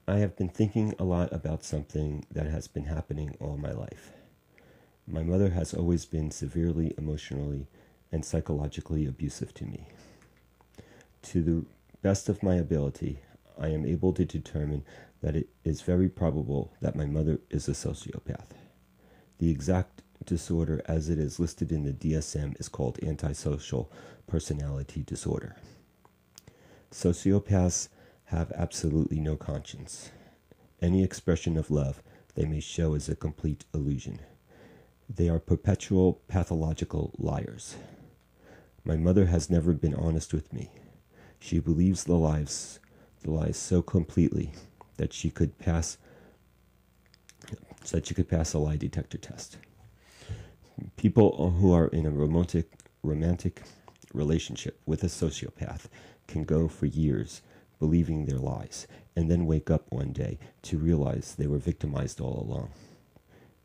I have been thinking a lot about something that has been happening all my life. My mother has always been severely emotionally and psychologically abusive to me. To the best of my ability, I am able to determine that it is very probable that my mother is a sociopath. The exact disorder as it is listed in the DSM is called Antisocial Personality Disorder. Sociopaths have absolutely no conscience. Any expression of love they may show is a complete illusion. They are perpetual pathological liars. My mother has never been honest with me. She believes the lies so completely that she could pass a lie detector test. People who are in a romantic relationship with a sociopath can go for years believing their lies and then wake up one day to realize they were victimized all along.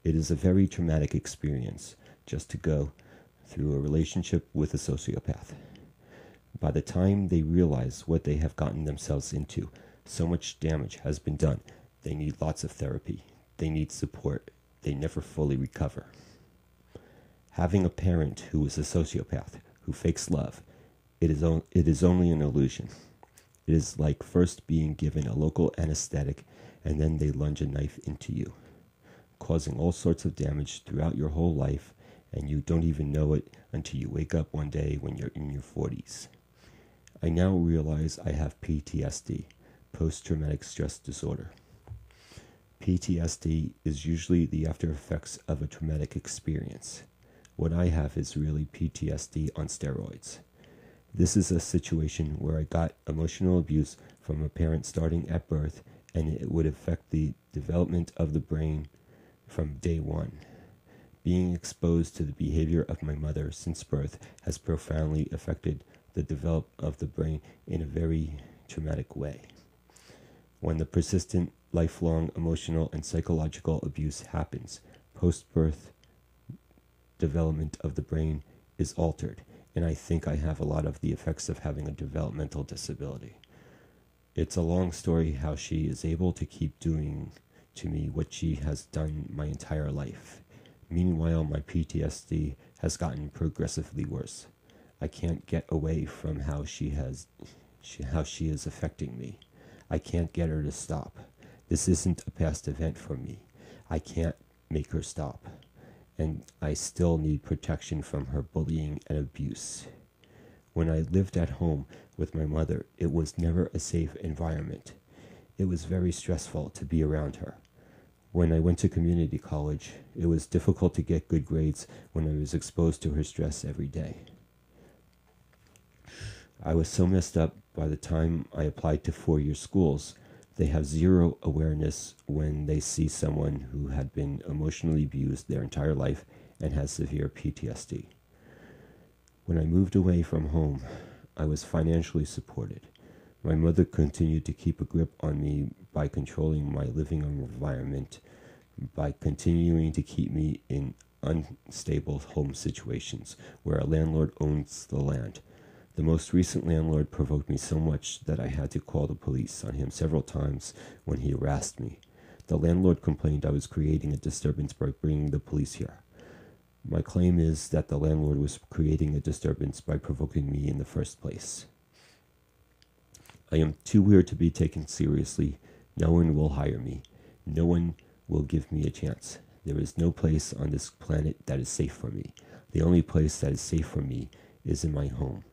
It is a very traumatic experience just to go through a relationship with a sociopath. By the time they realize what they have gotten themselves into, so much damage has been done. They need lots of therapy. They need support. They never fully recover. Having a parent who is a sociopath, who fakes love, it is only an illusion. It is like first being given a local anesthetic and then they lunge a knife into you, causing all sorts of damage throughout your whole life, and you don't even know it until you wake up one day when you're in your 40s. I now realize I have PTSD, post-traumatic stress disorder. PTSD is usually the after effects of a traumatic experience. What I have is really PTSD on steroids. This is a situation where I got emotional abuse from a parent starting at birth, and it would affect the development of the brain from day one. Being exposed to the behavior of my mother since birth has profoundly affected the development of the brain in a very traumatic way. When the persistent, lifelong emotional and psychological abuse happens, post-birth development of the brain is altered, and I think I have a lot of the effects of having a developmental disability. It's a long story how she is able to keep doing to me what she has done my entire life. Meanwhile, my PTSD has gotten progressively worse. I can't get away from how she is affecting me. I can't get her to stop. This isn't a past event for me. I can't make her stop. And I still need protection from her bullying and abuse. When I lived at home with my mother, it was never a safe environment. It was very stressful to be around her. When I went to community college, it was difficult to get good grades when I was exposed to her stress every day. I was so messed up by the time I applied to four-year schools. They have zero awareness when they see someone who had been emotionally abused their entire life and has severe PTSD. When I moved away from home, I was financially supported. My mother continued to keep a grip on me by controlling my living environment, by continuing to keep me in unstable home situations where a landlord owns the land. The most recent landlord provoked me so much that I had to call the police on him several times when he harassed me. The landlord complained I was creating a disturbance by bringing the police here. My claim is that the landlord was creating a disturbance by provoking me in the first place. I am too weird to be taken seriously. No one will hire me. No one will give me a chance. There is no place on this planet that is safe for me. The only place that is safe for me is in my home.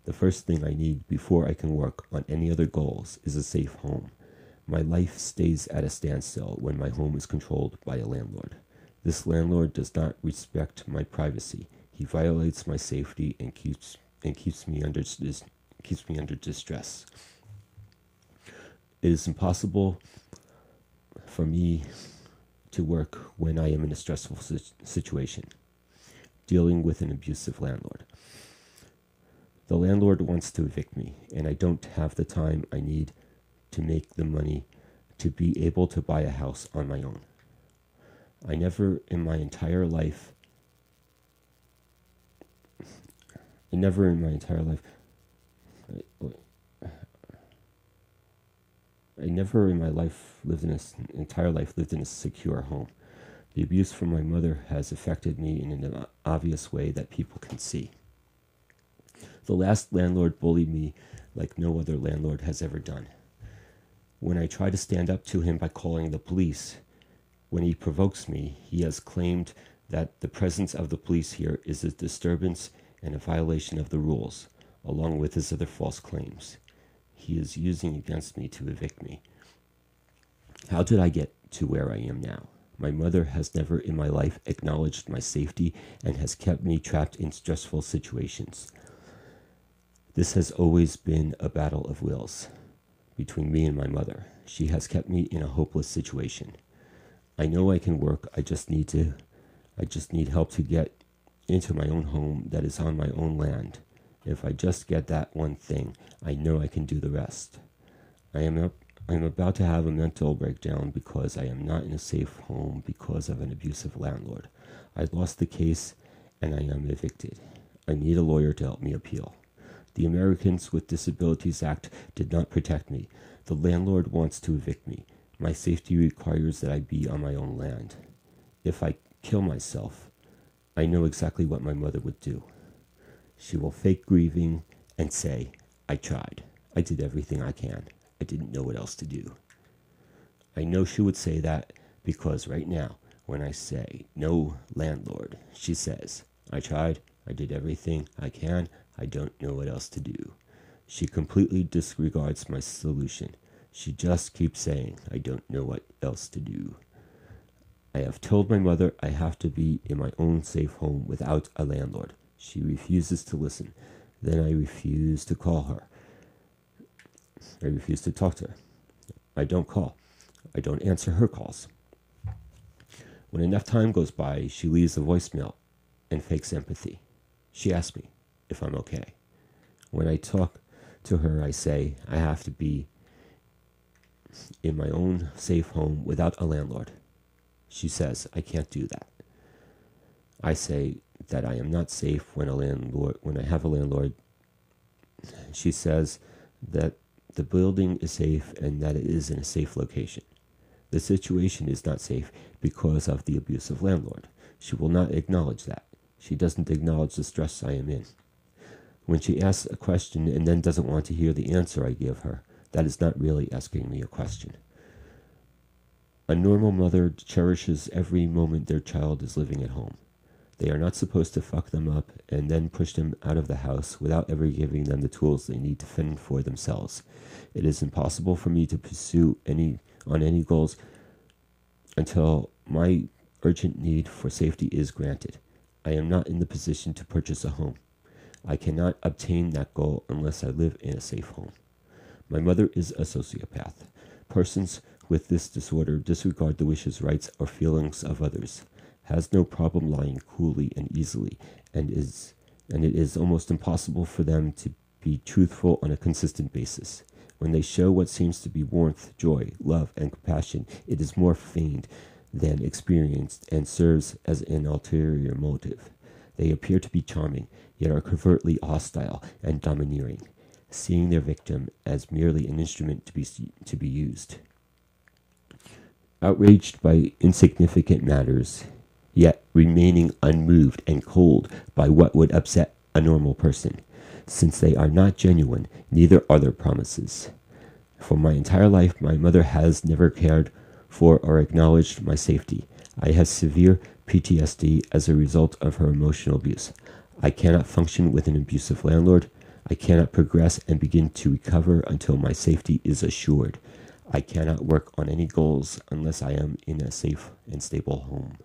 The first thing I need before I can work on any other goals is a safe home. My life stays at a standstill when my home is controlled by a landlord. This landlord does not respect my privacy. He violates my safety and keeps me under distress. It is impossible for me to work when I am in a stressful situation, dealing with an abusive landlord. The landlord wants to evict me, and I don't have the time I need to make the money to be able to buy a house on my own. I never in my entire life I never in my entire life lived in a secure home. The abuse from my mother has affected me in an obvious way that people can see. The last landlord bullied me like no other landlord has ever done. When I try to stand up to him by calling the police, when he provokes me, he has claimed that the presence of the police here is a disturbance and a violation of the rules, along with his other false claims. He is using against me to evict me. How did I get to where I am now? My mother has never in my life acknowledged my safety and has kept me trapped in stressful situations. This has always been a battle of wills between me and my mother. She has kept me in a hopeless situation. I know I can work, I just need help to get into my own home that is on my own land. If I just get that one thing, I know I can do the rest. I am about to have a mental breakdown because I am not in a safe home because of an abusive landlord. I lost the case and I am evicted. I need a lawyer to help me appeal. The Americans with Disabilities Act did not protect me. The landlord wants to evict me. My safety requires that I be on my own land. If I kill myself, I know exactly what my mother would do. She will fake grieving and say, I tried. I did everything I can. I didn't know what else to do. I know she would say that because right now, when I say, no landlord, she says, I tried. I did everything I can. I don't know what else to do. She completely disregards my solution. She just keeps saying, I don't know what else to do. I have told my mother I have to be in my own safe home without a landlord. She refuses to listen. Then I refuse to call her. I refuse to talk to her. I don't call. I don't answer her calls. When enough time goes by, she leaves a voicemail and fakes empathy. She asks me if I'm okay. When I talk to her, I say I have to be in my own safe home without a landlord. She says I can't do that. I say that I am not safe when I have a landlord. She says that the building is safe and that it is in a safe location. The situation is not safe because of the abusive landlord. She will not acknowledge that. She doesn't acknowledge the stress I am in. When she asks a question and then doesn't want to hear the answer I give her, that is not really asking me a question. A normal mother cherishes every moment their child is living at home. They are not supposed to fuck them up and then push them out of the house without ever giving them the tools they need to fend for themselves. It is impossible for me to pursue any goals until my urgent need for safety is granted. I am not in the position to purchase a home. I cannot obtain that goal unless I live in a safe home. My mother is a sociopath. Persons with this disorder disregard the wishes, rights, or feelings of others, has no problem lying coolly and easily, and it is almost impossible for them to be truthful on a consistent basis. When they show what seems to be warmth, joy, love, and compassion, it is more feigned than experienced and serves as an ulterior motive. They appear to be charming, yet are covertly hostile and domineering, seeing their victim as merely an instrument to be used. Outraged by insignificant matters, yet remaining unmoved and cold by what would upset a normal person. Since they are not genuine, neither are their promises. For my entire life, my mother has never cared for or acknowledged my safety. I have severe PTSD as a result of her emotional abuse. I cannot function with an abusive landlord. I cannot progress and begin to recover until my safety is assured. I cannot work on any goals unless I am in a safe and stable home.